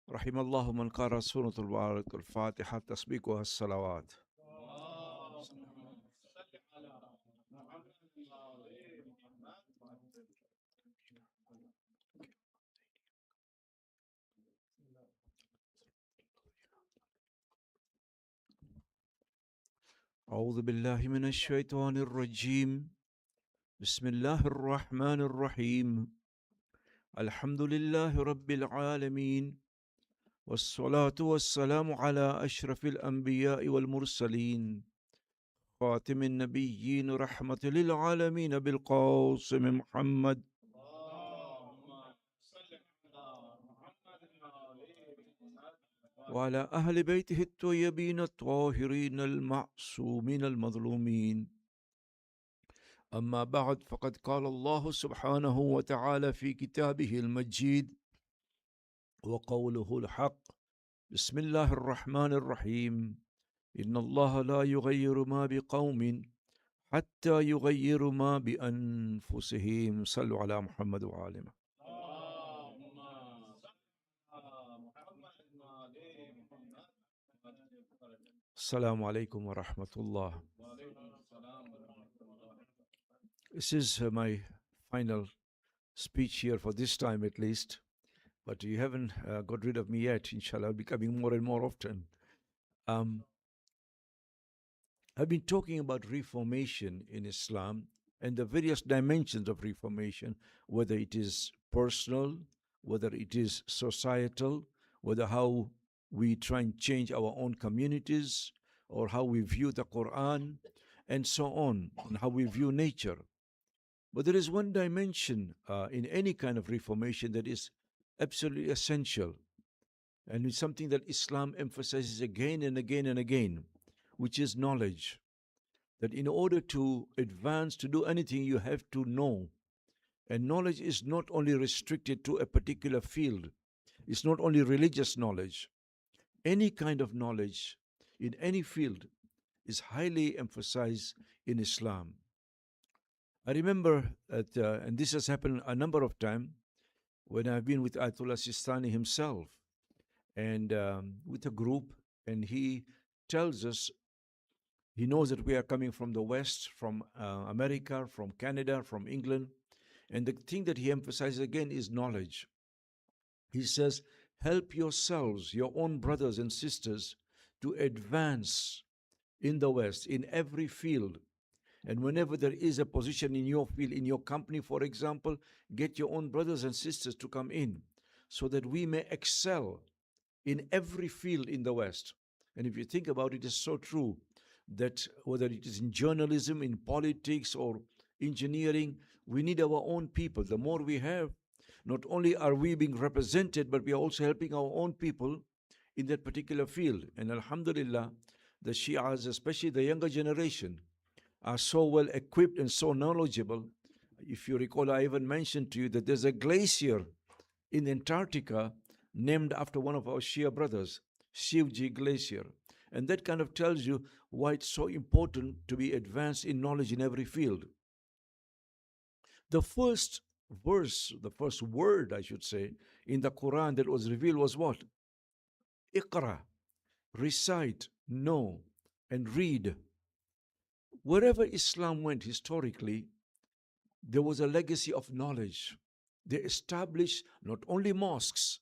رحم الله من قرأ سورة الفاتحة تسبيقها الصلوات. أعوذ بالله من الشيطان الرجيم. بسم الله الرحمن الرحيم. الحمد لله رب العالمين، والصلاة والسلام على أشرف الأنبياء والمرسلين، خاتم النبيين رحمة للعالمين بالقاسم محمد وعلى أهل بيته الطيبين الطاهرين المعصومين المظلومين. أما بعد، فقد قال الله سبحانه وتعالى في كتابه المجيد وقوله الحق: بسم الله الرحمن الرحيم. إن الله لا يغير ما بقوم حتى يغيروا ما بأنفسهم. صلوا على محمد وآله. السلام عليكم ورحمة الله. This is my final speech here for this time at least, but you haven't got rid of me yet. Inshallah, I'll be coming more and more often. I've been talking about reformation in Islam and the various dimensions of reformation, whether it is personal, whether it is societal, whether how we try and change our own communities, or how we view the Quran, and so on, and how we view nature. But there is one dimension in any kind of reformation that is absolutely essential, and it's something that Islam emphasizes again and again and again, which is knowledge. That in order to advance, to do anything, you have to know. And knowledge is not only restricted to a particular field, it's not only religious knowledge. Any kind of knowledge in any field is highly emphasized in Islam. I remember that, and this has happened a number of times, when I've been with Ayatollah Sistani himself and with a group, and he tells us, he knows that we are coming from the West, from America, from Canada, from England, and the thing that he emphasizes again is knowledge. He says, help yourselves, your own brothers and sisters, to advance in the West, in every field. And whenever there is a position in your field, in your company, for example, get your own brothers and sisters to come in so that we may excel in every field in the West. And if you think about it, it's so true that whether it is in journalism, in politics, or engineering, we need our own people. The more we have, not only are we being represented, but we are also helping our own people in that particular field. And Alhamdulillah, the Shias, especially the younger generation, are so well equipped and so knowledgeable. If you recall, I even mentioned to you that there's a glacier in Antarctica named after one of our Shia brothers, Shivji Glacier. And that kind of tells you why it's so important to be advanced in knowledge in every field. The first verse, the first word, I should say, in the Quran that was revealed was what? Iqra, recite, know, and read. Wherever Islam went historically, there was a legacy of knowledge. They established not only mosques,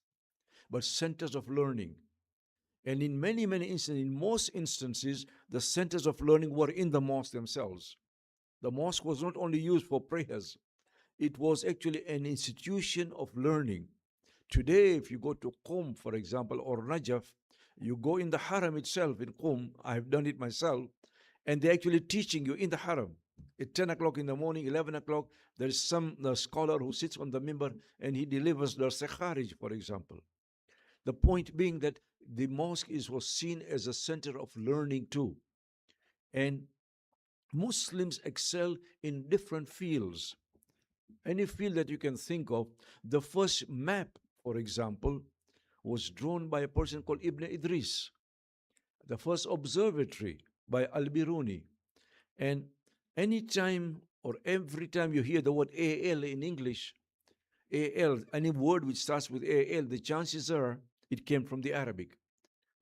but centers of learning. And in many, many instances, in most instances, the centers of learning were in the mosque themselves. The mosque was not only used for prayers, it was actually an institution of learning. Today, if you go to Qum, for example, or Najaf, you go in the Haram itself in Qum, I have done it myself, and they're actually teaching you in the Haram. At 10 o'clock in the morning, 11 o'clock, there is some scholar who sits on the mimbar and he delivers the Sekharij, for example. The point being that the mosque was seen as a center of learning too. And Muslims excel in different fields. Any field that you can think of. The first map, for example, was drawn by a person called Ibn Idris. The first observatory by Al-Biruni. And anytime or every time you hear the word AL in English, AL, any word which starts with AL, the chances are It came from the Arabic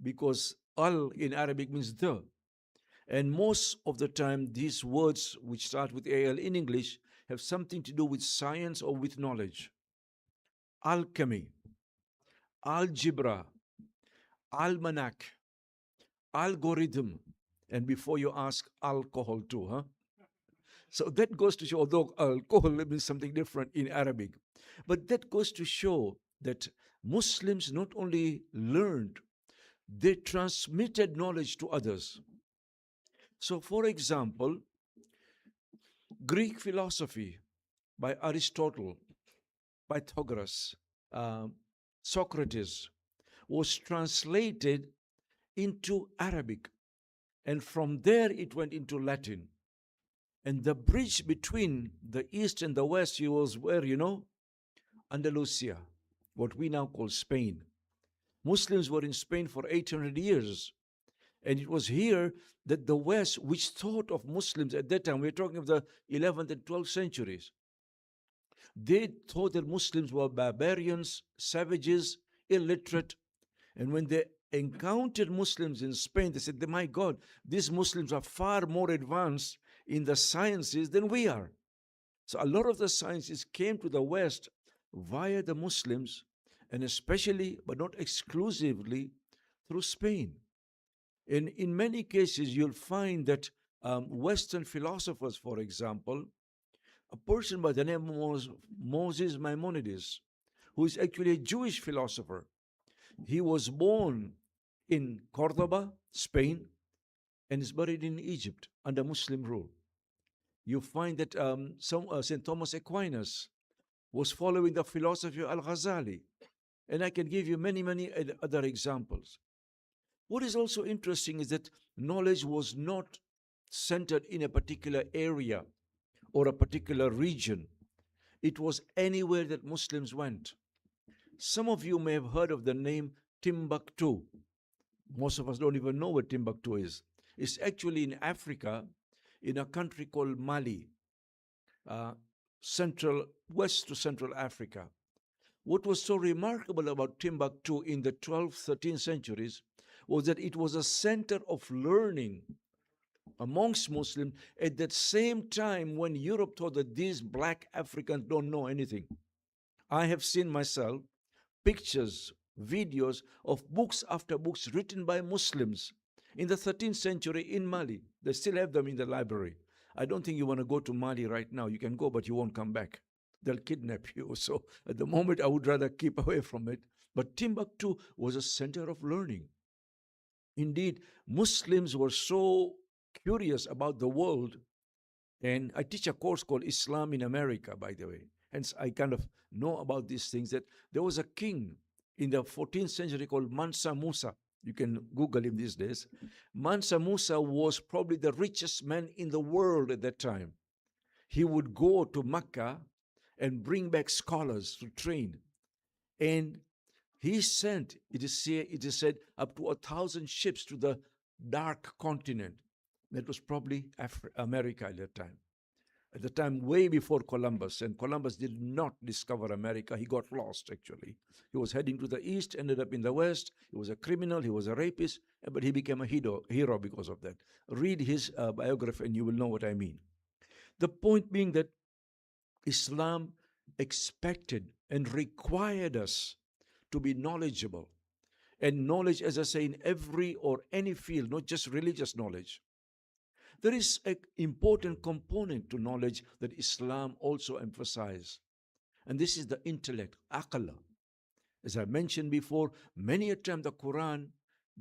because al in Arabic means the. And most of the time, these words which start with al in English have something to do with science or with knowledge. Alchemy, algebra, almanac, algorithm, and before you ask, alcohol too, huh? So that goes to show, although alcohol means something different in Arabic, but that goes to show that Muslims not only learned, they transmitted knowledge to others. So, for example, Greek philosophy by Aristotle, Pythagoras, um, Socrates was translated into Arabic, and from there it went into Latin. And the bridge between the East and the West was where, Andalusia, what we now call Spain. Muslims were in Spain for 800 years. And it was here that the West, which thought of Muslims at that time, we're talking of the 11th and 12th centuries, they thought that Muslims were barbarians, savages, illiterate. And when they encountered Muslims in Spain, they said, my God, these Muslims are far more advanced in the sciences than we are. So a lot of the sciences came to the West via the Muslims, and especially, but not exclusively, through Spain. And in many cases, you'll find that Western philosophers, for example, a person by the name of Moses Maimonides, who is actually a Jewish philosopher, he was born in Cordoba, Spain, and is buried in Egypt under Muslim rule. You find that St. Thomas Aquinas was following the philosophy of Al-Ghazali. And I can give you many, many other examples. What is also interesting is that knowledge was not centered in a particular area or a particular region. It was anywhere that Muslims went. Some of you may have heard of the name Timbuktu. Most of us don't even know what Timbuktu is. It's actually in Africa, in a country called Mali, west to central Africa. What was so remarkable about Timbuktu in the 12th, 13th centuries was that it was a center of learning amongst Muslims at that same time when Europe thought that these black Africans don't know anything. I have seen myself pictures, videos of books after books written by Muslims in the 13th century in Mali. They still have them in the library. I don't think you want to go to Mali right now. You can go, but you won't come back. They'll kidnap you. So at the moment, I would rather keep away from it. But Timbuktu was a center of learning. Indeed, Muslims were so curious about the world. And I teach a course called Islam in America, by the way. Hence, I kind of know about these things, that there was a king in the 14th century called Mansa Musa. You can Google him these days. Mansa Musa was probably the richest man in the world at that time. He would go to Mecca and bring back scholars to train. And he sent, it is said, up to 1,000 ships to the dark continent. That was probably America at that time. At the time, way before Columbus, and Columbus did not discover America. He got lost, actually. He was heading to the east, ended up in the west. He was a criminal, he was a rapist, but he became a hero because of that. Read his biography and you will know what I mean. The point being that Islam expected and required us to be knowledgeable. And knowledge, as I say, in every or any field, not just religious knowledge. There is an important component to knowledge that Islam also emphasizes, and this is the intellect, aql. As I mentioned before, many a time the Quran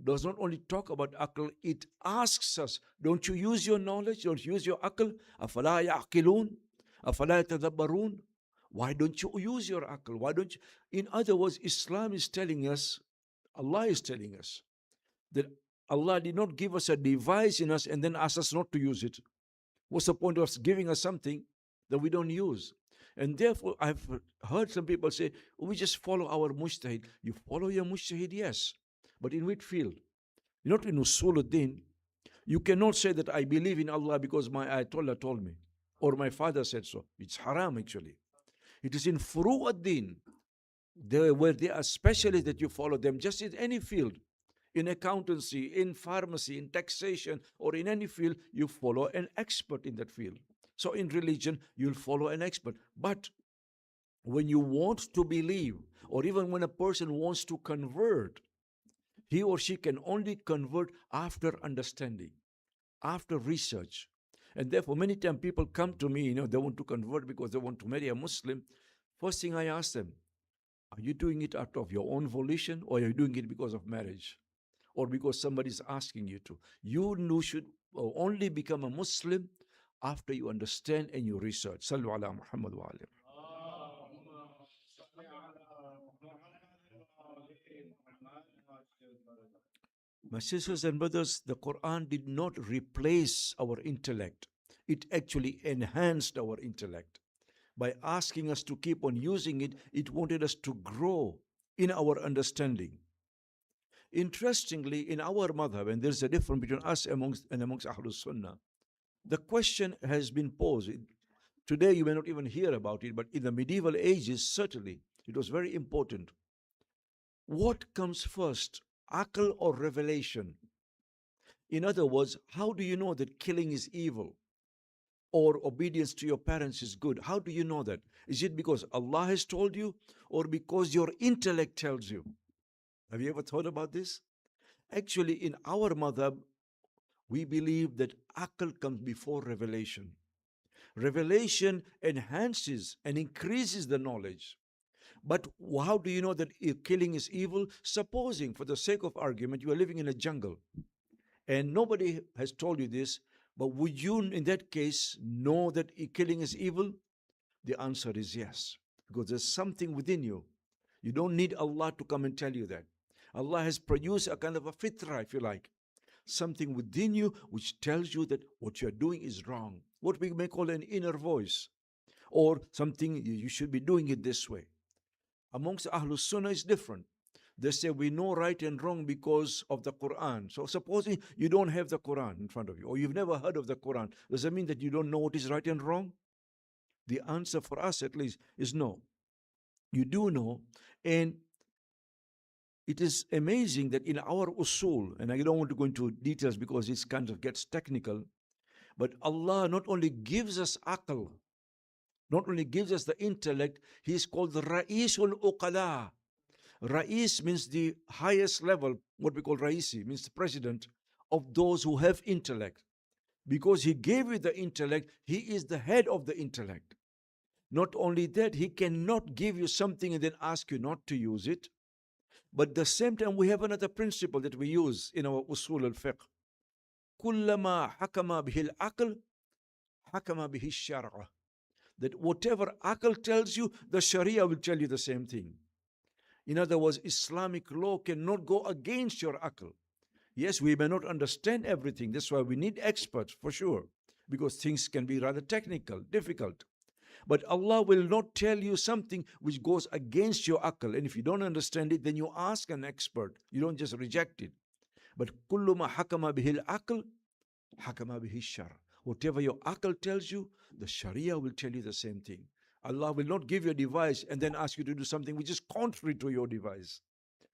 does not only talk about aql, it asks us, don't you use your knowledge, don't you use your aql? أَفَلَا يَعْقِلُونَ أَفَلَا يَتَدَبَّرُونَ. Why don't you use your aql? Why don't you? In other words, Islam is telling us, Allah is telling us, that Allah did not give us a device in us and then ask us not to use it. What's the point of us giving us something that we don't use? And therefore, I've heard some people say, we just follow our mujtahid. You follow your mujtahid, yes. But in which field? Not in usuluddin. You cannot say that I believe in Allah because my Ayatollah told me, or my father said so. It's haram, actually. It is in furu'ad-din, They where they are specialists that you follow them, just in any field, in accountancy, in pharmacy, in taxation, or in any field, you follow an expert in that field. So in religion, you'll follow an expert. But when you want to believe, or even when a person wants to convert, he or she can only convert after understanding, after research. And therefore, many times people come to me, they want to convert because they want to marry a Muslim. First thing I ask them, are you doing it out of your own volition, or are you doing it because of marriage? Or because somebody is asking you to? You should only become a Muslim after you understand and you research. Sallu ala Muhammad wa alim. My sisters and brothers, the Quran did not replace our intellect. It actually enhanced our intellect. By asking us to keep on using it, it wanted us to grow in our understanding. Interestingly, in our madhab, and there's a difference between us amongst Ahlul Sunnah, the question has been posed. Today you may not even hear about it, but in the medieval ages, certainly, it was very important. What comes first, akal or revelation? In other words, how do you know that killing is evil or obedience to your parents is good? How do you know that? Is it because Allah has told you or because your intellect tells you? Have you ever thought about this? Actually, in our madhab, we believe that akal comes before revelation. Revelation enhances and increases the knowledge. But how do you know that killing is evil? Supposing, for the sake of argument, you are living in a jungle and nobody has told you this, but would you, in that case, know that killing is evil? The answer is yes, because there's something within you. You don't need Allah to come and tell you that. Allah has produced a kind of a fitra, if you like, something within you which tells you that what you're doing is wrong. What we may call an inner voice, or something you should be doing it this way. Amongst Ahlus Sunnah is different. They say we know right and wrong because of the Quran. So supposing you don't have the Quran in front of you, or you've never heard of the Quran, does that mean that you don't know what is right and wrong? The answer for us at least is no. You do know, and it is amazing that in our usul, and I don't want to go into details because it kind of gets technical, but Allah not only gives us aql, not only gives us the intellect, He is called the Ra'isul Uqala. Rais means the highest level, what we call Raisi, means the president of those who have intellect. Because He gave you the intellect, He is the head of the intellect. Not only that, He cannot give you something and then ask you not to use it. But at the same time, we have another principle that we use in our usul al-fiqh. كلما حكم به العقل حكم به الشرع. That whatever aql tells you, the sharia will tell you the same thing. In other words, Islamic law cannot go against your aql. Yes, we may not understand everything. That's why we need experts for sure, because things can be rather technical, difficult. But Allah will not tell you something which goes against your aql. And if you don't understand it, then you ask an expert. You don't just reject it. But kullu ma hakama bihil aql, hakama bihi shar. Whatever your aql tells you, the sharia will tell you the same thing. Allah will not give you a device and then ask you to do something which is contrary to your device,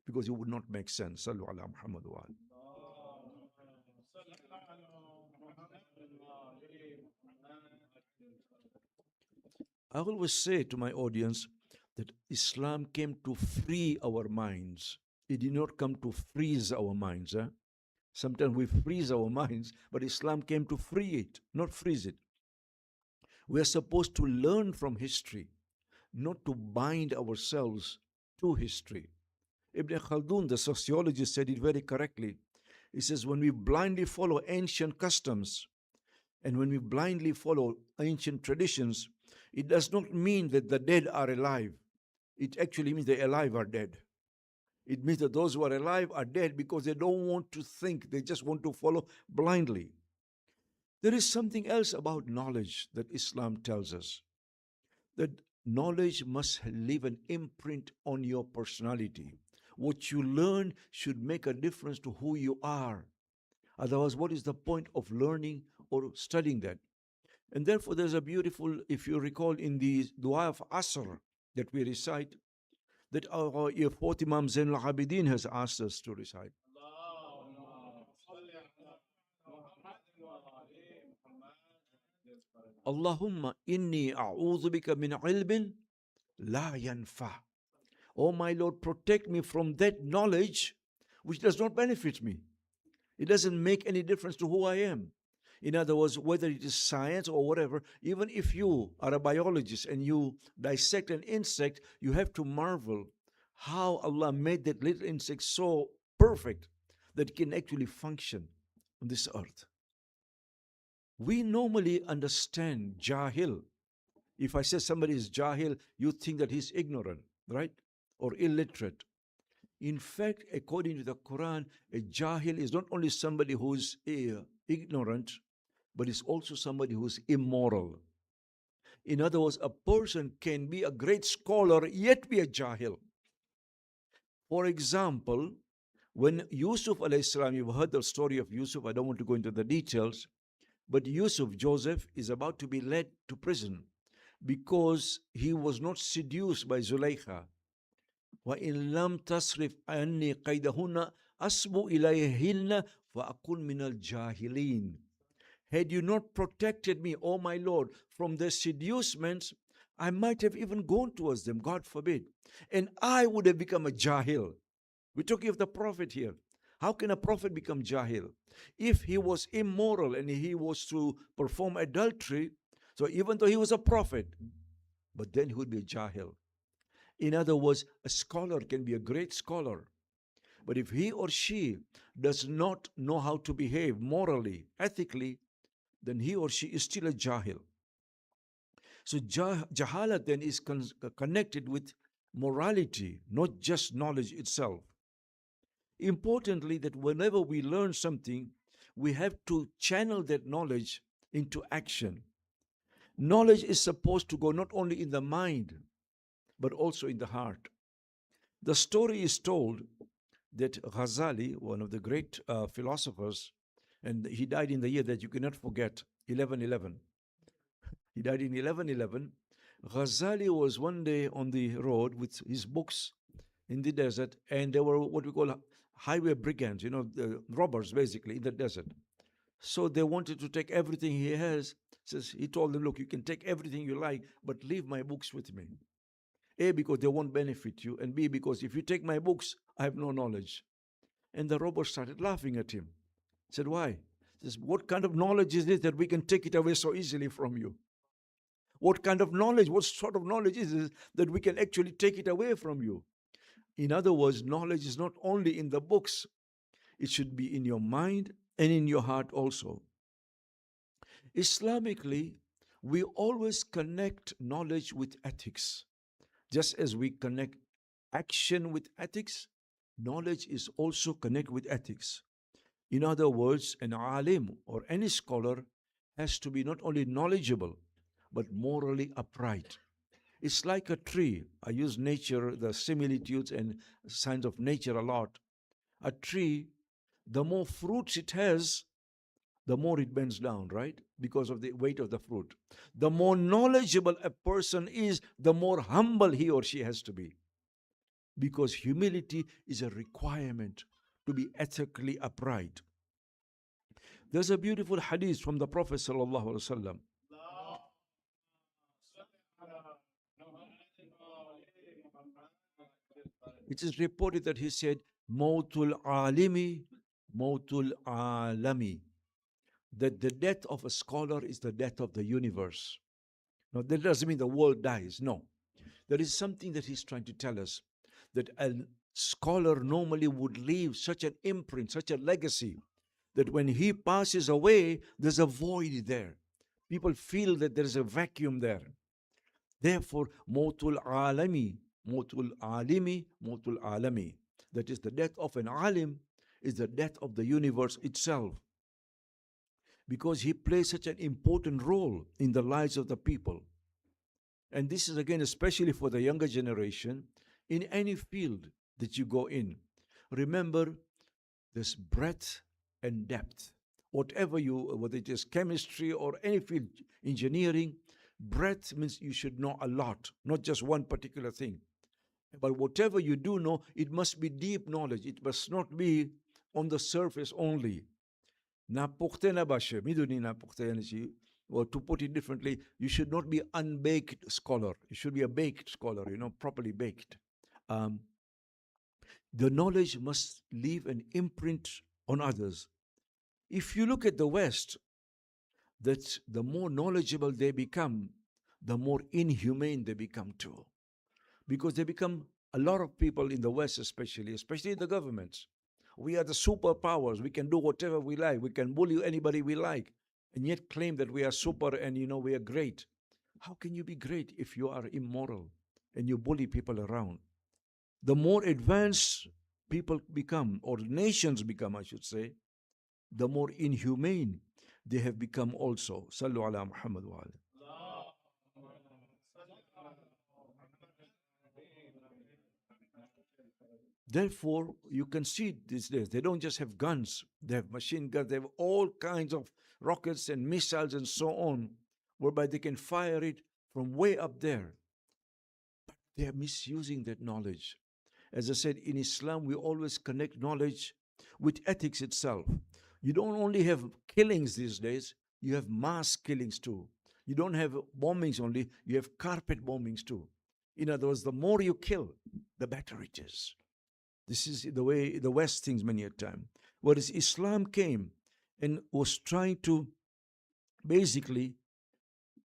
because it would not make sense. Sallu ala Muhammad wa ali. I always say to my audience that Islam came to free our minds. It did not come to freeze our minds. Sometimes we freeze our minds, but Islam came to free it, not freeze it. We are supposed to learn from history, not to bind ourselves to history. Ibn Khaldun, the sociologist, said it very correctly. He says, when we blindly follow ancient customs and when we blindly follow ancient traditions, it does not mean that the dead are alive. It actually means the alive are dead. It means that those who are alive are dead because they don't want to think, they just want to follow blindly. There is something else about knowledge that Islam tells us, that knowledge must leave an imprint on your personality. What you learn should make a difference to who you are. Otherwise, what is the point of learning or studying that? And therefore, there's a beautiful, if you recall in the Dua of Asr that we recite, that our fourth Imam Zainul Abidin has asked us to recite. Allahumma inni a'udhu bika min ilmin la yanfa. Oh my Lord, protect me from that knowledge which does not benefit me. It doesn't make any difference to who I am. In other words, whether it is science or whatever, even if you are a biologist and you dissect an insect, you have to marvel how Allah made that little insect so perfect that it can actually function on this earth. We normally understand jahil. If I say somebody is jahil, you think that he's ignorant, right? Or illiterate. In fact, according to the Quran, a jahil is not only somebody who's ignorant, but is also somebody who's immoral. In other words, a person can be a great scholar yet be a jahil. For example, when Yusuf alayhi salam, you've heard the story of Yusuf, I don't want to go into the details, but Yusuf, Joseph, is about to be led to prison because he was not seduced by Zulaykha. وَإِن لَمْ تَصْرِفْ عَنِّي قَيْدَهُنَّ أَصْبُ إِلَيْهِنَّ فَأَكُنْ مِنَ الْجَاهِلِينَ. Had you not protected me, O my Lord, from their seducements, I might have even gone towards them, God forbid. And I would have become a jahil. We're talking of the prophet here. How can a prophet become jahil? If he was immoral and he was to perform adultery, so even though he was a prophet, but then he would be a jahil. In other words, a scholar can be a great scholar, but if he or she does not know how to behave morally, ethically, then he or she is still a jahil. So jahalat then is connected with morality, not just knowledge itself. Importantly, that whenever we learn something, we have to channel that knowledge into action. Knowledge is supposed to go not only in the mind, but also in the heart. The story is told that Ghazali, one of the great philosophers, and he died in the year that you cannot forget, 1111. He died in 1111. Ghazali was one day on the road with his books in the desert, and there were what we call highway brigands, the robbers basically in the desert. So they wanted to take everything he has. He told them, look, you can take everything you like, but leave my books with me. A, because they won't benefit you, and B, because if you take my books, I have no knowledge. And the robbers started laughing at him. Said, why? He says, what kind of knowledge is this that we can take it away so easily from you? What kind of knowledge, what sort of knowledge is this that we can actually take it away from you? In other words, knowledge is not only in the books, it should be in your mind and in your heart also. Islamically, we always connect knowledge with ethics. Just as we connect action with ethics, knowledge is also connected with ethics. In other words, an alim or any scholar has to be not only knowledgeable, but morally upright. It's like a tree. I use nature, the similitudes and signs of nature a lot. A tree, the more fruits it has, the more it bends down, right? Because of the weight of the fruit. The more knowledgeable a person is, the more humble he or she has to be. Because humility is a requirement to be ethically upright. There's a beautiful hadith from the Prophet sallallahu alaihi wasallam. It is reported that he said, Mautul alimi, Mautul alami. That the death of a scholar is the death of the universe. Now, that doesn't mean the world dies. No. There is something that he's trying to tell us, that a scholar normally would leave such an imprint, such a legacy, that when he passes away, there's a void there. People feel that there's a vacuum there. Therefore, Motul Alami, Motul Alimi, Motul Alami. That is the death of an alim, is the death of the universe itself. Because he plays such an important role in the lives of the people. And this is again, especially for the younger generation, in any field that you go in. Remember, there's breadth and depth. Whatever whether it is chemistry or any field, engineering, breadth means you should know a lot, not just one particular thing. But whatever you do know, it must be deep knowledge. It must not be on the surface only. Napuchte na ba siya? Miduni napuchte yan siya. Or to put it differently, you should not be unbaked scholar. You should be a baked scholar, properly baked. Um, the knowledge must leave an imprint on others. If you look at the West, that the more knowledgeable they become, the more inhumane they become too. Because they become a lot of people in the West, especially the governments. We are the superpowers. We can do whatever we like. We can bully anybody we like, and yet claim that we are super and we are great. How can you be great if you are immoral and you bully people around? The more advanced people become, or nations become, I should say, the more inhumane they have become also. Sallu ala Muhammad wa ali. Therefore, you can see these days, they don't just have guns, they have machine guns, they have all kinds of rockets and missiles and so on, whereby they can fire it from way up there. But they are misusing that knowledge. As I said, in Islam, we always connect knowledge with ethics itself. You don't only have killings these days, you have mass killings too. You don't have bombings only, you have carpet bombings too. In other words, the more you kill, the better it is. This is the way the West thinks many a time. Whereas Islam came and was trying to basically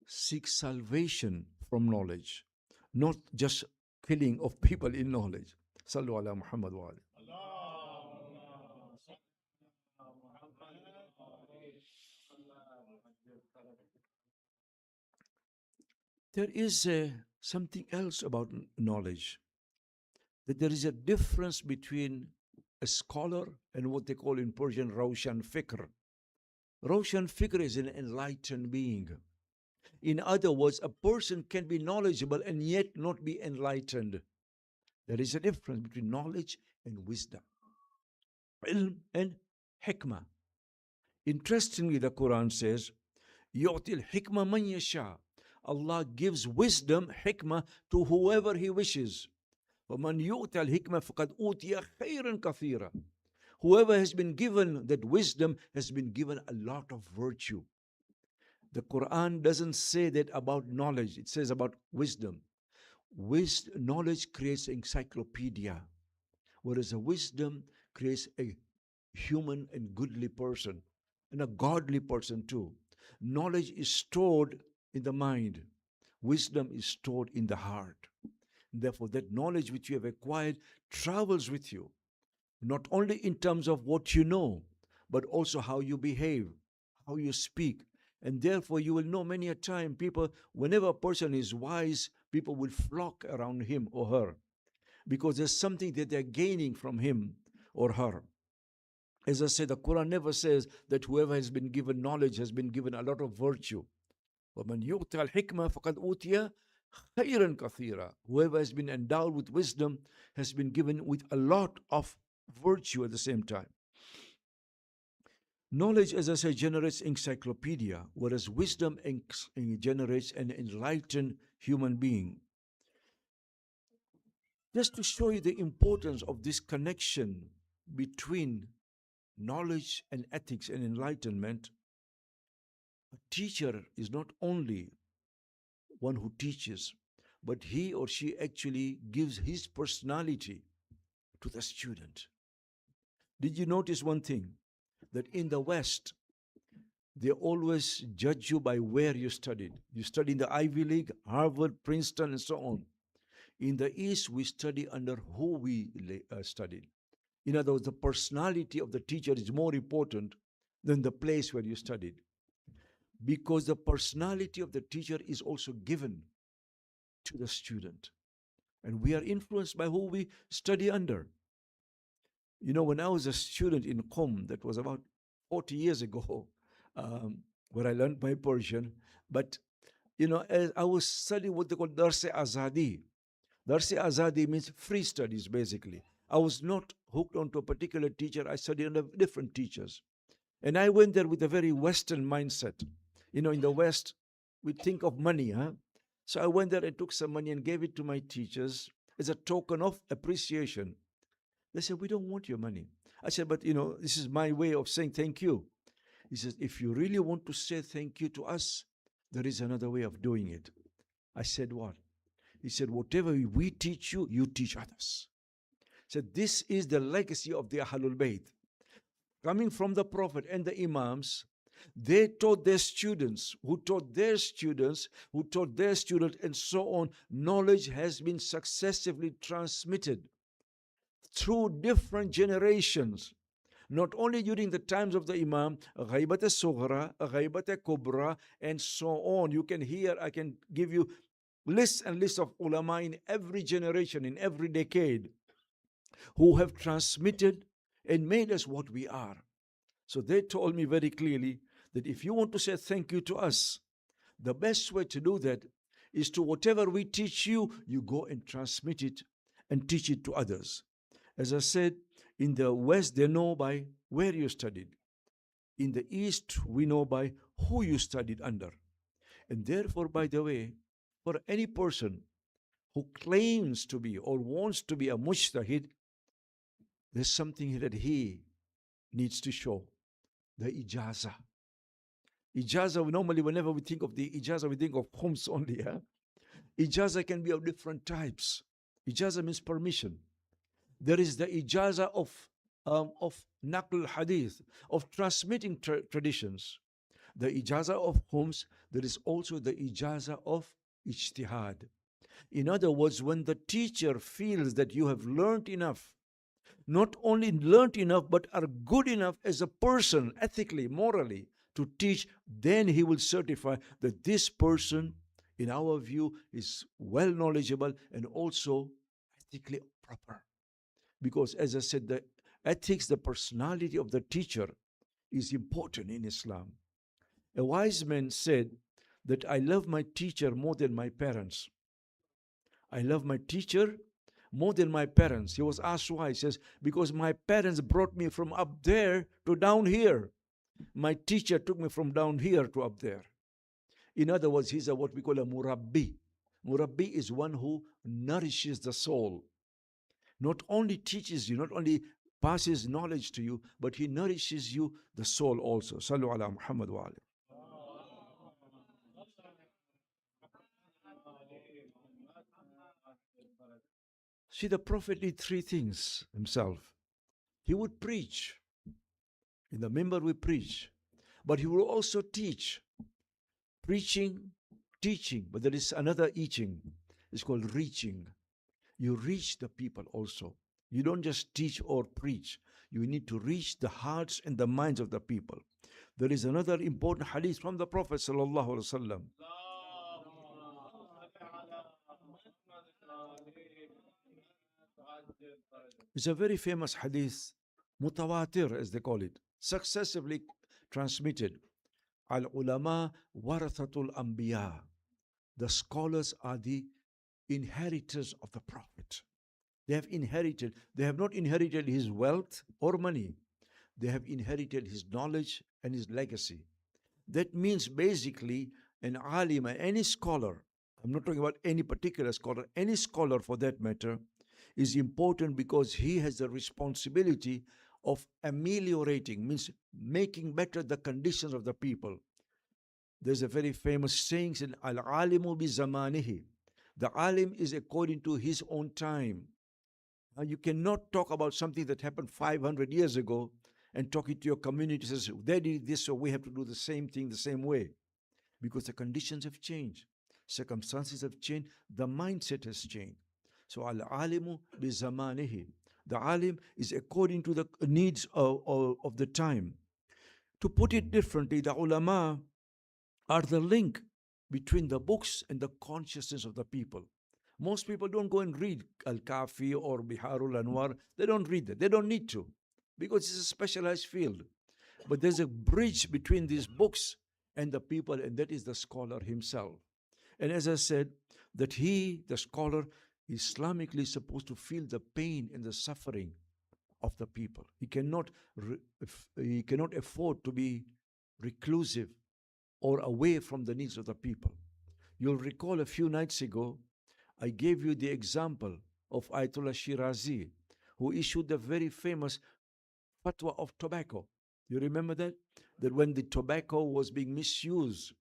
seek salvation from knowledge, not just killing of people in knowledge. Sallu ala Muhammad wa ali. There is something else about knowledge, that there is a difference between a scholar and what they call in Persian Roshan Fikr. Roshan Fikr is an enlightened being. In other words, a person can be knowledgeable and yet not be enlightened. There is a difference between knowledge and wisdom, ilm and hikmah. Interestingly, the Quran says, يُعْطِي الْحِكْمَةَ مَنْ يَشَاءُ. Allah gives wisdom, hikmah, to whoever He wishes. وَمَنْ يُؤْتَ الْحِكْمَةَ فَقَدْ أُوتِيَ خَيْرًا كَثِيرًا. Whoever has been given that wisdom has been given a lot of virtue. The Quran doesn't say that about knowledge, it says about wisdom. Knowledge creates encyclopedia, whereas a wisdom creates a human and goodly person, and a godly person too. Knowledge is stored in the mind, wisdom is stored in the heart. Therefore, that knowledge which you have acquired travels with you, not only in terms of what you know, but also how you behave, how you speak. And therefore, you will know many a time people, whenever a person is wise, people will flock around him or her because there's something that they're gaining from him or her. As I said, the Quran never says that whoever has been given knowledge has been given a lot of virtue. وَمَنْ يُؤْتَ الْحِكْمَةَ فَقَدْ أُوتِيَ خَيْرًا كَثِيرًا. Whoever has been endowed with wisdom has been given with a lot of virtue at the same time. Knowledge, as I said, generates encyclopedia, whereas wisdom generates an enlightened human being. Just to show you the importance of this connection between knowledge and ethics and enlightenment, a teacher is not only one who teaches, but he or she actually gives his personality to the student. Did you notice one thing? That in the West, they always judge you by where you studied. You study in the Ivy League, Harvard, Princeton, and so on. In the East, we study under who we studied. In other words, the personality of the teacher is more important than the place where you studied. Because the personality of the teacher is also given to the student. And we are influenced by who we study under. When I was a student in Qom, that was about 40 years ago, where I learned my Persian, but, as I was studying what they call Darse Azadi. Darse Azadi means free studies, basically. I was not hooked onto a particular teacher. I studied under different teachers. And I went there with a very Western mindset. In the West, we think of money, huh? So I went there and took some money and gave it to my teachers. as a token of appreciation. They said, we don't want your money. I said, but this is my way of saying thank you. He says, if you really want to say thank you to us, there is another way of doing it. I said, what? He said, whatever we teach you, you teach others. He said, this is the legacy of the Ahlul Bayt. Coming from the Prophet and the Imams, they taught their students, who taught their students, who taught their students, and so on. Knowledge has been successively transmitted through different generations. Not only during the times of the Imam, Ghaibat al-Sughra, Ghaibat al-Kubra, and so on. You can hear, I can give you lists and lists of ulama in every generation, in every decade, who have transmitted and made us what we are. So they told me very clearly that if you want to say thank you to us, the best way to do that is to whatever we teach you, you go and transmit it and teach it to others. As I said, in the West, they know by where you studied. In the East, we know by who you studied under. And therefore, by the way, for any person who claims to be or wants to be a mujtahid, there's something that he needs to show: the ijazah. Ijazah, normally, whenever we think of the ijazah, we think of khums only. Huh? Ijazah can be of different types. Ijazah means permission. There is the ijazah of naql hadith, of transmitting traditions. The ijazah of khums, there is also the ijazah of ijtihad. In other words, when the teacher feels that you have learned enough, not only learned enough, but are good enough as a person, ethically, morally, to teach, then he will certify that this person, in our view, is well knowledgeable and also ethically proper. Because, as I said, the ethics, the personality of the teacher is important in Islam. A wise man said that I love my teacher more than my parents. I love my teacher more than my parents. He was asked why. He says, because my parents brought me from up there to down here. My teacher took me from down here to up there. In other words, he's what we call a murabbi. Murabbi is one who nourishes the soul. Not only teaches you, not only passes knowledge to you, but he nourishes you, the soul also. Sallu ala Muhammad wa alayhi. See, the Prophet did three things himself. He would preach. In the minbar we preach. But he will also teach. Preaching, teaching. But there is another teaching. It's called reaching. You reach the people also. You don't just teach or preach. You need to reach the hearts and the minds of the people. There is another important hadith from the Prophet sallallahu alaihi wasallam. It's a very famous hadith, mutawatir as they call it, successively transmitted. Al ulama warathatul anbiya. The scholars are the inheritors of the Prophet. They have not inherited his wealth or money. They have inherited his knowledge and his legacy. That means basically an alim, any scholar, I'm not talking about any particular scholar, any scholar for that matter, is important because he has the responsibility of ameliorating, means making better the conditions of the people. There's a very famous saying in Al-alimu bi zamanihi. The alim is according to his own time. You cannot talk about something that happened 500 years ago and talk it to your community says, they did this, so we have to do the same thing the same way. Because the conditions have changed. Circumstances have changed. The mindset has changed. So al-alimu bi zamanihi. The alim is according to the needs of the time. To put it differently, the ulama are the link between the books and the consciousness of the people. Most people don't go and read Al-Kafi or Biharul Anwar. They don't read that. They don't need to because it's a specialized field. But there's a bridge between these books and the people, and that is the scholar himself. And as I said, that he, the scholar, Islamically supposed to feel the pain and the suffering of the people. He cannot afford to be reclusive or away from the needs of the people. You'll recall a few nights ago, I gave you the example of Ayatollah Shirazi, who issued the very famous fatwa of tobacco. You remember that? That when the tobacco was being misused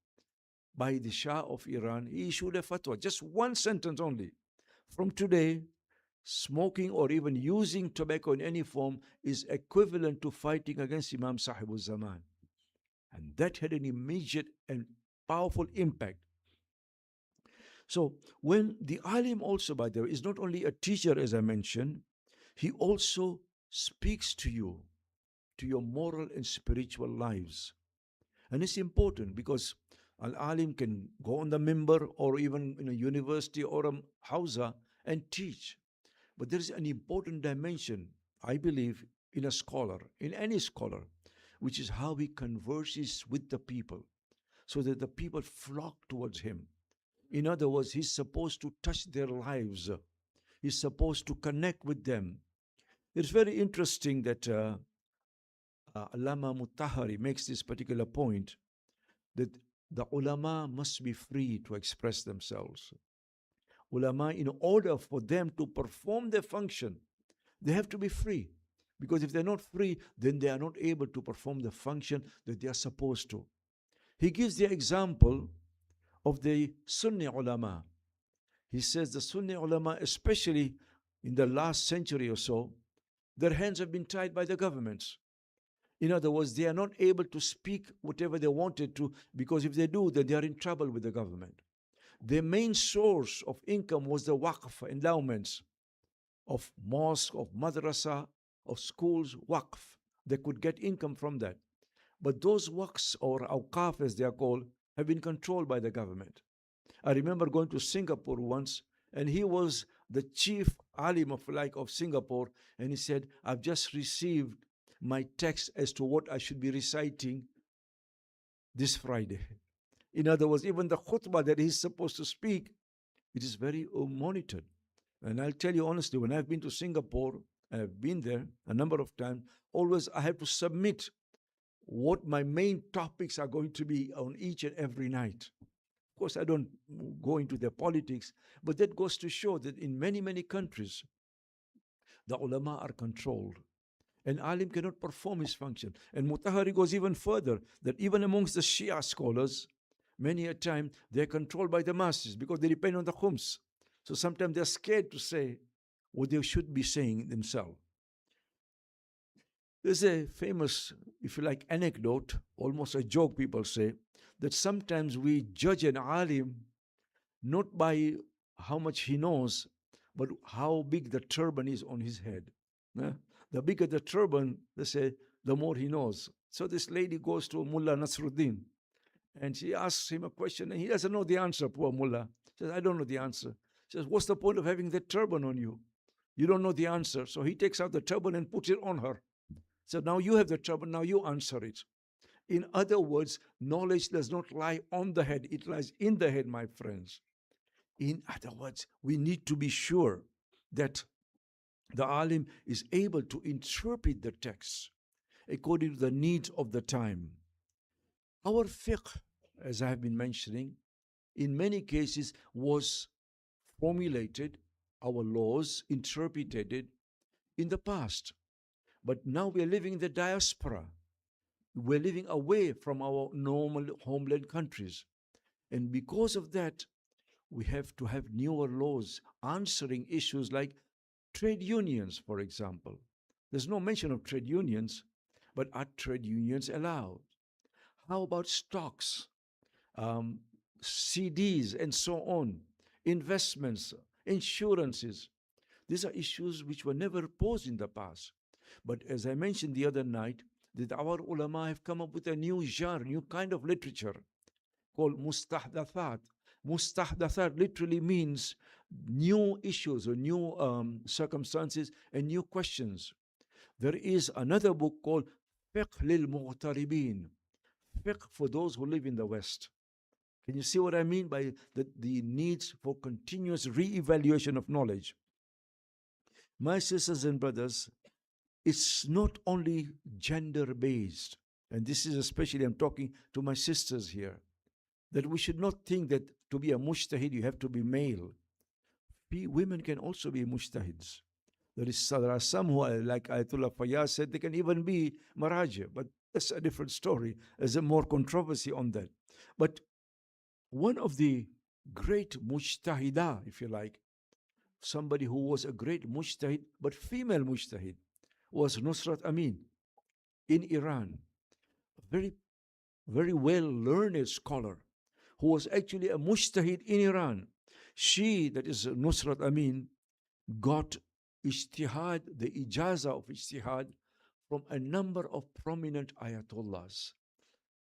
by the Shah of Iran, he issued a fatwa, just one sentence only. From today, smoking or even using tobacco in any form is equivalent to fighting against Imam Sahibul Zaman. And that had an immediate and powerful impact. So, when the alim also, by the way, is not only a teacher, as I mentioned, he also speaks to you, to your moral and spiritual lives. And it's important because Al Alim can go on the member or even in a university or a hausa and teach. But there is an important dimension, I believe, in a scholar, in any scholar, which is how he converses with the people so that the people flock towards him. In other words, he's supposed to touch their lives, he's supposed to connect with them. It's very interesting that Allama Mutahari makes this particular point that the ulama must be free to express themselves. Ulama, in order for them to perform their function, they have to be free. Because if they're not free, then they are not able to perform the function that they are supposed to. He gives the example of the Sunni ulama. He says the Sunni ulama, especially in the last century or so, their hands have been tied by the governments. In other words, they are not able to speak whatever they wanted to because if they do, then they are in trouble with the government. Their main source of income was the waqf endowments of mosque, of madrasa, of schools, waqf. They could get income from that. But those waqfs or awqaf as they are called have been controlled by the government. I remember going to Singapore once and he was the chief alim of Singapore and he said, I've just received my text as to what I should be reciting this Friday. In other words, even the khutbah that he's supposed to speak, it is very monitored. And I'll tell you honestly, when I've been to Singapore, and I've been there a number of times, always I have to submit what my main topics are going to be on each and every night. Of course, I don't go into their politics, but that goes to show that in many, many countries, the ulama are controlled. And alim cannot perform his function. And Mutahari goes even further, that even amongst the Shia scholars, many a time they're controlled by the masses because they depend on the khums. So sometimes they're scared to say what they should be saying themselves. There's a famous, if you like, anecdote, almost a joke people say, that sometimes we judge an alim not by how much he knows, but how big the turban is on his head. Eh? The bigger the turban, they say, the more he knows. So this lady goes to Mullah Nasruddin and she asks him a question and he doesn't know the answer, poor Mullah. He says, I don't know the answer. She says, what's the point of having that turban on you? You don't know the answer. So he takes out the turban and puts it on her. So now you have the turban, now you answer it. In other words, knowledge does not lie on the head, it lies in the head, my friends. In other words, we need to be sure that the alim is able to interpret the text according to the needs of the time. Our fiqh, as I have been mentioning, in many cases was formulated, our laws interpreted in the past. But now we are living in the diaspora. We're living away from our normal homeland countries. And because of that, we have to have newer laws answering issues like trade unions, for example. There's no mention of trade unions, but are trade unions allowed? How about stocks, um, CDs, and so on, investments, insurances? These are issues which were never posed in the past. But as I mentioned the other night, that our ulama have come up with a new genre, new kind of literature called mustahdathat. Mustahdathat literally means new issues or new circumstances and new questions. There is another book called Fiqh lil Mughtaribin, fiqh for those who live in the West. Can you see what I mean by the needs for continuous re-evaluation of knowledge? My sisters and brothers, it's not only gender based, and this is especially, I'm talking to my sisters here, that we should not think that to be a mujtahid you have to be male. Women can also be mujtahids. There are some who are, like Ayatollah Fayaz said, they can even be maraja, but that's a different story. There's a more controversy on that. But one of the great mujtahida, if you like, somebody who was a great mujtahid, but female mujtahid, was Nusrat Amin in Iran. A very well learned scholar who was actually a mujtahid in Iran. She, that is Nusrat Amin, got ijtihad, the ijaza of ijtihad, from a number of prominent ayatollahs.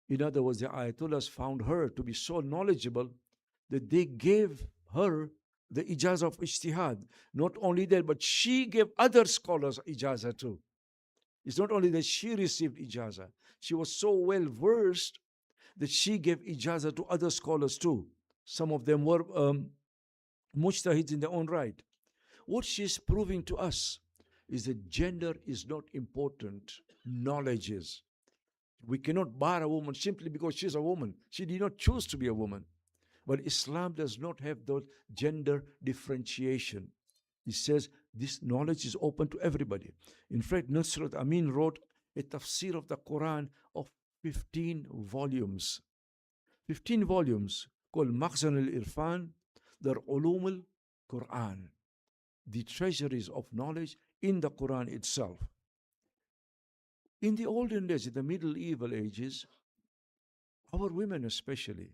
In other words, the ayatollahs found her to be so knowledgeable that they gave her the ijaza of ijtihad. Not only that, but she gave other scholars ijaza too. It's not only that she received ijaza, she was so well versed that she gave ijaza to other scholars too. Some of them were mujtahids in their own right. What she's proving to us is that gender is not important, knowledge is. We cannot bar a woman simply because she's a woman. She did not choose to be a woman. But Islam does not have that gender differentiation. It says this knowledge is open to everybody. In fact, Nusrat Amin wrote a tafsir of the Quran of 15 volumes. 15 volumes called Makhzan al-Irfan, the Ulum al-Quran, the treasuries of knowledge in the Quran itself. In the olden days, in the medieval ages, our women especially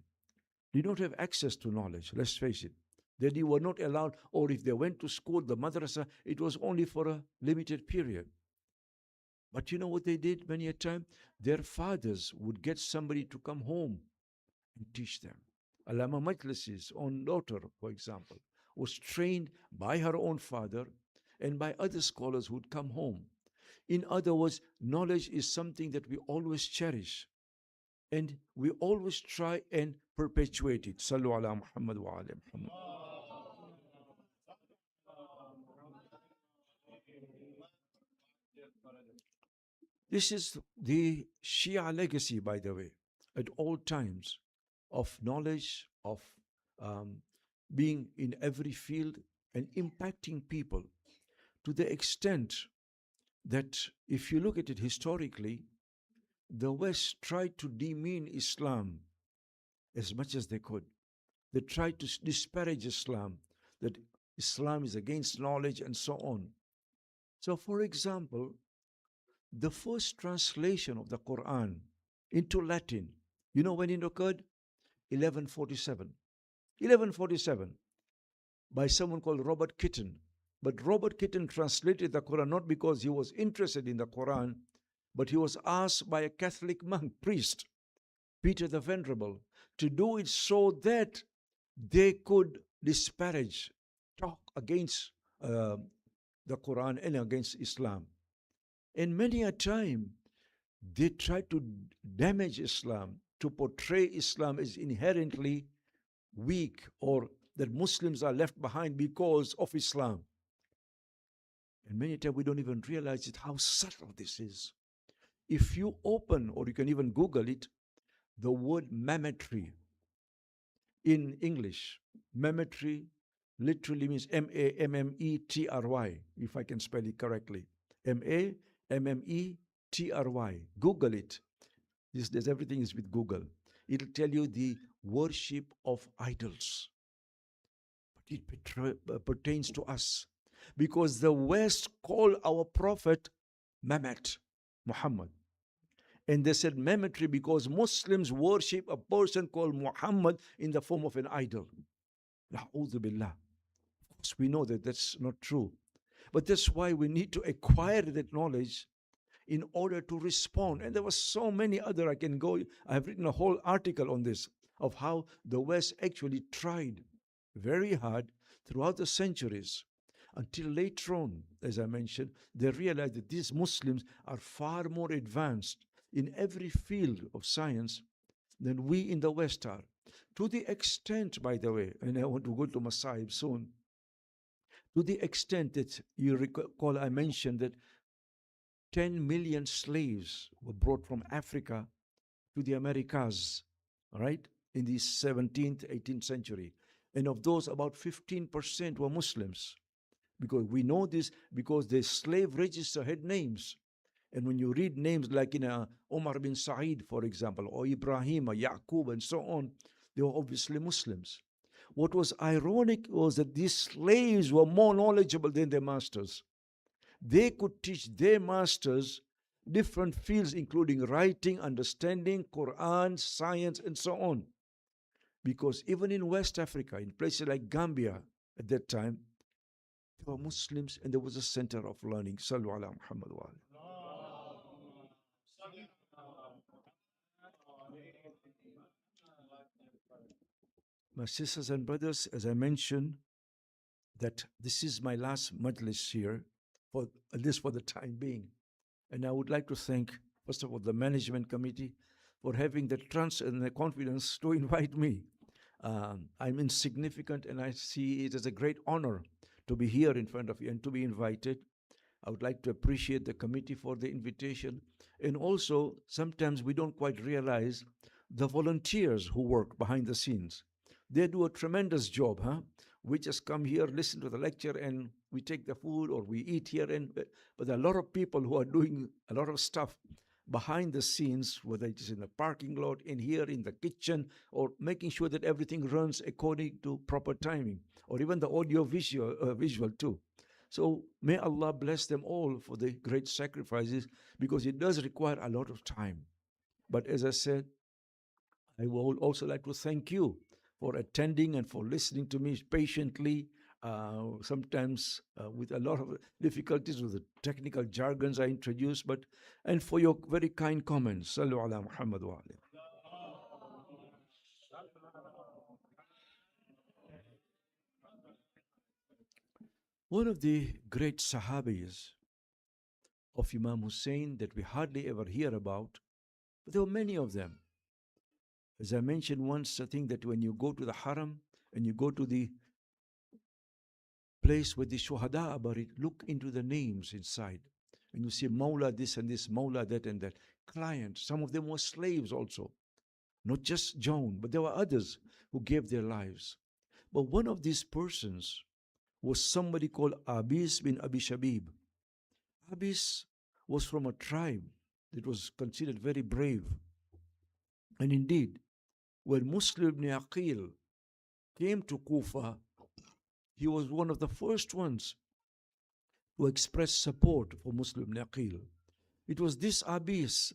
did not have access to knowledge, let's face it. They were not allowed, or if they went to school, the madrasa, it was only for a limited period. But you know what they did many a time? Their fathers would get somebody to come home and teach them. Alama Majlisi's own daughter, for example, was trained by her own father and by other scholars who would come home. In other words, knowledge is something that we always cherish and we always try and perpetuate it. Sallu ala Muhammad wa ala Muhammad. This is the Shia legacy, by the way, at all times of knowledge, of um, being in every field and impacting people to the extent that if you look at it historically, the West tried to demean Islam as much as they could. They tried to disparage Islam, that Islam is against knowledge and so on. So, for example, the first translation of the Quran into Latin, you know when it occurred? 1147. 1147 by someone called Robert Kitten. But Robert Kitten translated the Quran not because he was interested in the Quran, but he was asked by a Catholic monk, priest, Peter the Venerable, to do it so that they could disparage, talk against the Quran and against Islam. And many a time, they try to damage Islam, to portray Islam as inherently weak or that Muslims are left behind because of Islam. And many times we don't even realize it, how subtle this is. If you open, or you can even Google it, the word mametry in English, mametry literally means Mammetry, if I can spell it correctly. Mammetry. Google it. These days, everything is with Google. It'll tell you the worship of idols. But it pertains to us because the West called our prophet Mehmet, Muhammad. And they said Mehmetry because Muslims worship a person called Muhammad in the form of an idol. Na'udhu billah. Of course, we know that that's not true. But that's why we need to acquire that knowledge in order to respond. And there were so many other, I can go, I have written a whole article on this, of how the West actually tried very hard throughout the centuries until later on, as I mentioned, they realized that these Muslims are far more advanced in every field of science than we in the West are. To the extent, by the way, and I want to go to Masaib soon, to the extent that you recall I mentioned that 10 million slaves were brought from Africa to the Americas, all right, in the 17th, 18th century. And of those, about 15% were Muslims. Because we know this because the slave register had names. And when you read names like in Omar bin Sa'id, for example, or Ibrahim or Yaqub and so on, they were obviously Muslims. What was ironic was that these slaves were more knowledgeable than their masters. They could teach their masters different fields, including writing, understanding, Quran, science, and so on. Because even in West Africa, in places like Gambia at that time, there were Muslims and there was a center of learning. Sallu ala Muhammad wa ali. My sisters and brothers, as I mentioned, that this is my last majlis here, for at least for the time being. And I would like to thank, first of all, the management committee for having the trust and the confidence to invite me. I'm insignificant and I see it as a great honor to be here in front of you and to be invited. I would like to appreciate the committee for the invitation. And also, sometimes we don't quite realize the volunteers who work behind the scenes. They do a tremendous job, huh? We just come here, listen to the lecture, and we take the food or we eat here. But there are a lot of people who are doing a lot of stuff behind the scenes, whether it is in the parking lot, in here, in the kitchen, or making sure that everything runs according to proper timing, or even the audio visual too. So may Allah bless them all for the great sacrifices, because it does require a lot of time. But as I said, I would also like to thank you for attending and for listening to me patiently, sometimes with a lot of difficulties with the technical jargons I introduce, and for your very kind comments. Sallu ala Muhammad wa ali. One of the great Sahabis of Imam Hussein that we hardly ever hear about, but there were many of them. As I mentioned once, I think that when you go to the Haram and you go to the place where the Shuhada are buried, look into the names inside. And you see Mawla this and this, Mawla that and that. Clients, some of them were slaves also. Not just Joan, but there were others who gave their lives. But one of these persons was somebody called Abis bin Abi Shabib. Abis was from a tribe that was considered very brave. And indeed, when Muslim ibn Aqil came to Kufa, he was one of the first ones to express support for Muslim ibn Aqil. It was this Abis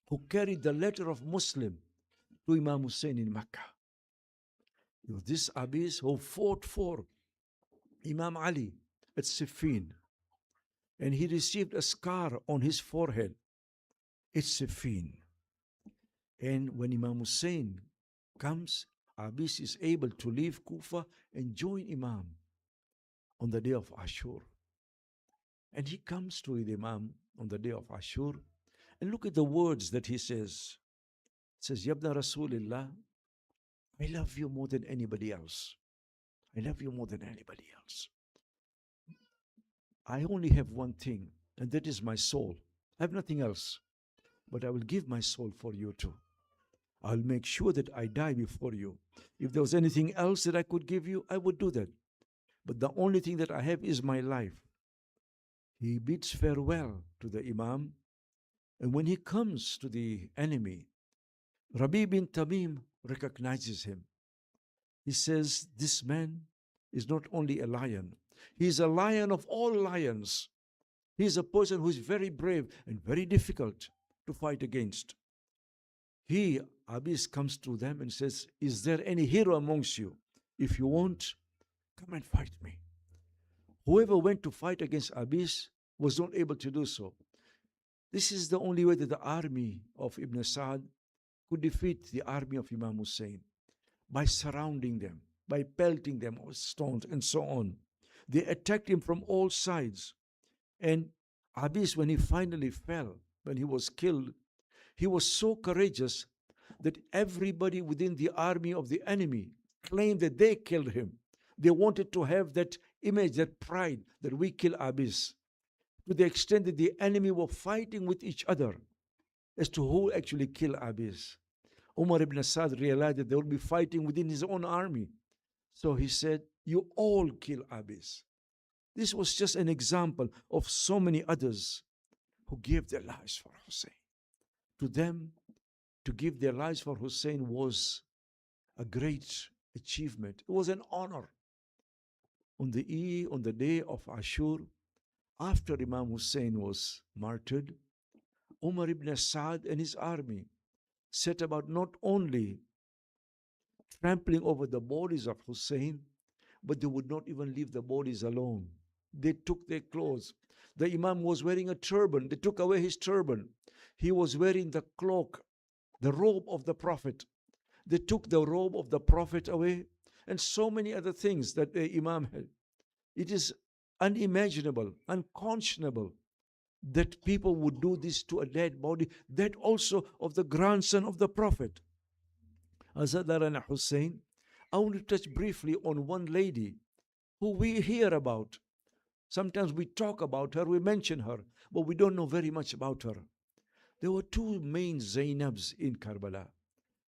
who carried the letter of Muslim to Imam Hussein in Mecca. It was this Abis who fought for Imam Ali at Siffin. And he received a scar on his forehead at Siffin. And when Imam Hussein comes, Abis is able to leave Kufa and join Imam on the day of Ashur. And he comes to the Imam on the day of Ashur. And look at the words that he says. He says, Yabna Rasulillah, I love you more than anybody else. I love you more than anybody else. I only have one thing, and that is my soul. I have nothing else. But I will give my soul for you too. I'll make sure that I die before you. If there was anything else that I could give you, I would do that. But the only thing that I have is my life. He bids farewell to the Imam. And when he comes to the enemy, Rabi bin Tamim recognizes him. He says, this man is not only a lion, he is a lion of all lions. He is a person who is very brave and very difficult to fight against. He, Abis, comes to them and says, is there any hero amongst you? If you want, come and fight me. Whoever went to fight against Abis was not able to do so. This is the only way that the army of Ibn Sa'd could defeat the army of Imam Hussein, by surrounding them, by pelting them with stones and so on. They attacked him from all sides. And Abis, when he finally fell, when he was killed, he was so courageous that everybody within the army of the enemy claimed that they killed him. They wanted to have that image, that pride, that we kill Abis, to the extent that the enemy were fighting with each other as to who actually killed Abis. Umar ibn Asad realized that they would be fighting within his own army. So he said, you all kill Abis. This was just an example of so many others who gave their lives for Hussein. To them, to give their lives for Hussein was a great achievement. It was an honor. On the day of Ashur, after Imam Hussein was martyred, Umar ibn Sa'd and his army set about not only trampling over the bodies of Hussein, but they would not even leave the bodies alone. They took their clothes. The Imam was wearing a turban. They took away his turban. He was wearing the cloak, the robe of the Prophet. They took the robe of the Prophet away, and so many other things that the Imam had. It is unimaginable, unconscionable that people would do this to a dead body, that also of the grandson of the Prophet. Azadar Hussein, I want to touch briefly on one lady who we hear about. Sometimes we talk about her, we mention her, but we don't know very much about her. There were two main Zainabs in Karbala,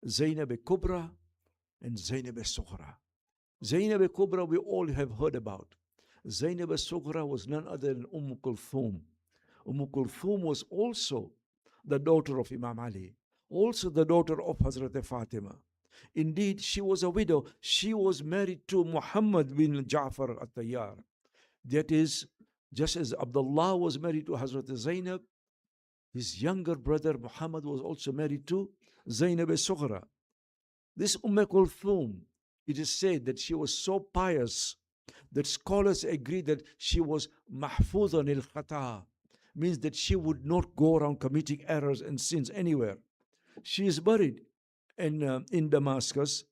Zainab Kubra and Zainab Sughra. Zainab Kubra we all have heard about. Zainab Sughra was none other than Kulthum. Kulthum was also the daughter of Imam Ali, also the daughter of Hazrat Fatima. Indeed, she was a widow. She was married to Muhammad bin Ja'far at-Tayyar. That is, just as Abdullah was married to Hazrat Zainab, his younger brother Muhammad was also married to Zainab al-Sughra. This Kulthum, it is said that she was so pious that scholars agree that she was mahfuzan al-khata, means that she would not go around committing errors and sins anywhere. She is buried in Damascus,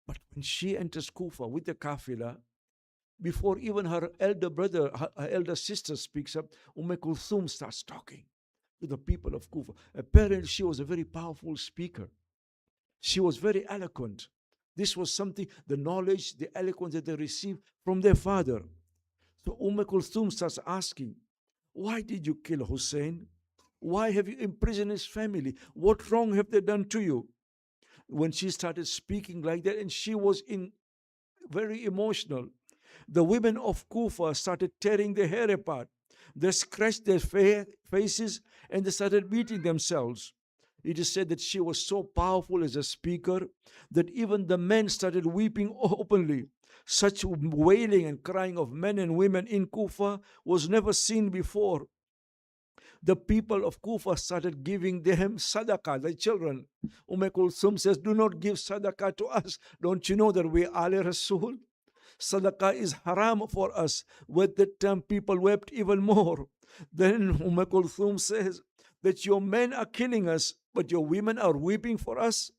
but when she enters Kufa with the kafila, before even her elder brother, her elder sister speaks up, Kulthum starts talking to the people of Kufa. Apparently, she was a very powerful speaker. She was very eloquent. This was something, the knowledge, the eloquence that they received from their father. So Kulthum starts asking, why did you kill Hussein? Why have you imprisoned his family? What wrong have they done to you? When she started speaking like that, and she was very emotional, the women of Kufa started tearing their hair apart. They scratched their faces and they started beating themselves. It is said that she was so powerful as a speaker that even the men started weeping openly. Such wailing and crying of men and women in Kufa was never seen before. The people of Kufa started giving them sadaqah, the children. Kulthum says, do not give sadaqah to us. Don't you know that we are Ali Rasul? Sadaqah is haram for us. With that time, people wept even more. Then Kulthum says that your men are killing us, but your women are weeping for us.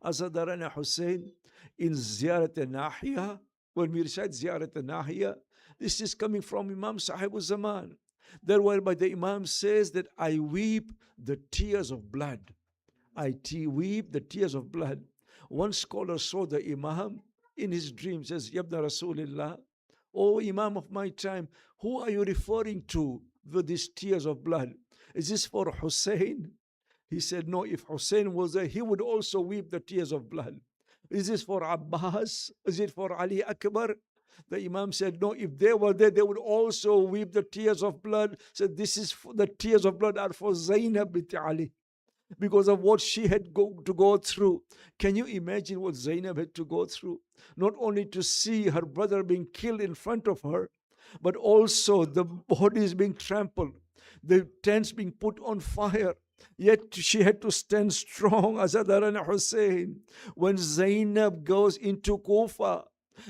Azadarana Hussein in Ziyarat al-Nahiya, when we recite Ziyarat al-Nahiya, this is coming from Imam Sahib al-Zaman. There whereby the Imam says that I weep the tears of blood. Weep the tears of blood. One scholar saw the Imam in his dream, says, Yabna Rasulillah, O Imam of my time, who are you referring to with these tears of blood? Is this for Hussein? He said, no, if Hussein was there, he would also weep the tears of blood. Is this for Abbas? Is it for Ali Akbar? The Imam said, no, if they were there, they would also weep the tears of blood. Said, this is the tears of blood are for Zainab bint Ali, because of what she had to go through. Can you imagine what Zainab had to go through? Not only to see her brother being killed in front of her, but also the bodies being trampled, the tents being put on fire. Yet she had to stand strong, Azadar and Hussein. When Zainab goes into Kufa,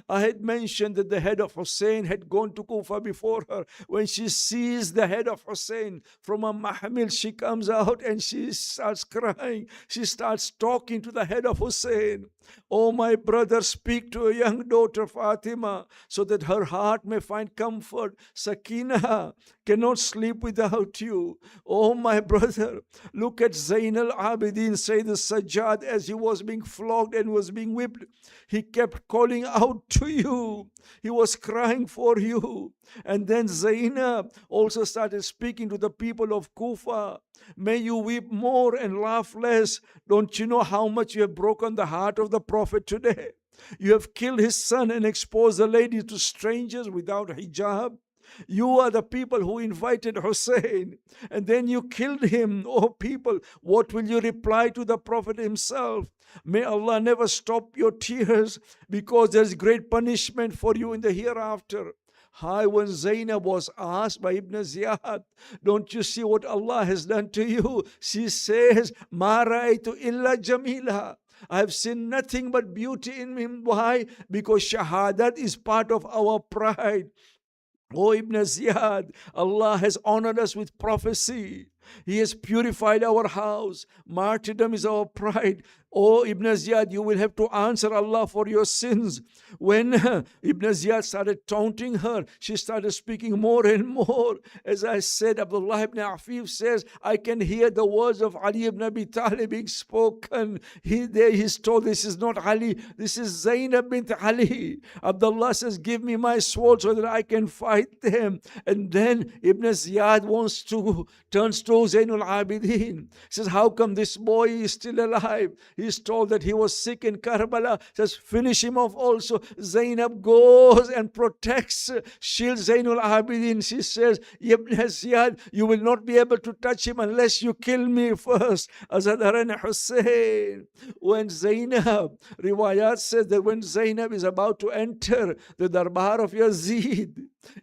I had mentioned that the head of Hussein had gone to Kufa before her. When she sees the head of Hussein from a mahmil, she comes out and she starts crying. She starts talking to the head of Hussein. Oh, my brother, speak to a young daughter, Fatima, so that her heart may find comfort. Sakina cannot sleep without you. Oh, my brother, look at Zain al-Abidin, Sayyid al-Sajjad, as he was being flogged and was being whipped. He kept calling out to you. He was crying for you. And then Zainab also started speaking to the people of Kufa. May you weep more and laugh less. Don't you know how much you have broken the heart of the Prophet today? You have killed his son and exposed the lady to strangers without hijab. You are the people who invited Hussein and then you killed him. Oh, people, what will you reply to the Prophet himself? May Allah never stop your tears because there's great punishment for you in the hereafter. Hi, when Zainab was asked by Ibn Ziyad, don't you see what Allah has done to you? She says, Ma ra'aytu illa jamila. I have seen nothing but beauty in him. Why? Because shahadat is part of our pride. Oh, Ibn Ziyad, Allah has honored us with prophecy. He has purified our house. Martyrdom is our pride. Oh, Ibn Ziyad, you will have to answer Allah for your sins. When Ibn Ziyad started taunting her, she started speaking more and more. As I said, Abdullah ibn Afif says, I can hear the words of Ali ibn Abi Talib being spoken. He's told, this is not Ali, this is Zainab bint Ali. Abdullah says, give me my sword so that I can fight them. And then Ibn Ziyad turns to Zainul Abidin. Says, how come this boy is still alive? He's told that he was sick in Karbala. Says, finish him off also. Zainab goes and protects, shields Zainul Abidin. She says, Ibn Ziyad, you will not be able to touch him unless you kill me first. Azadaran Hussein. When Zainab, Riwayat says that when Zainab is about to enter the Darbar of Yazid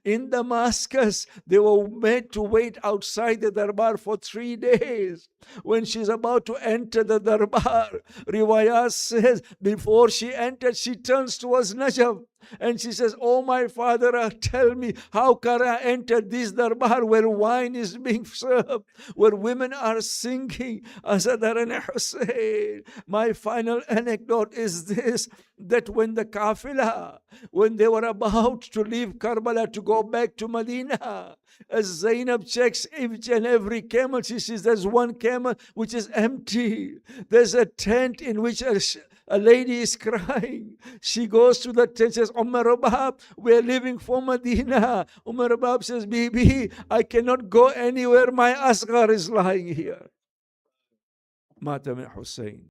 in Damascus, they were made to wait outside the Darbar for 3 days. When she's about to enter the Darbar, Riwayat says, before she entered, she turns towards Najaf and she says, oh my father, tell me, how can I enter this Darbar where wine is being served, where women are singing? Azadaran Hussein. My final anecdote is this, that when the Kafilah, when they were about to leave Karbala to go back to Medina, as Zainab checks each and every camel, she sees there's one camel which is empty. There's a tent in which a lady is crying. She goes to the tent, says, Umar Rabab, we're leaving for Medina. Umar Rabab says, Bibi, I cannot go anywhere. My Asghar is lying here. Mata min Hussein.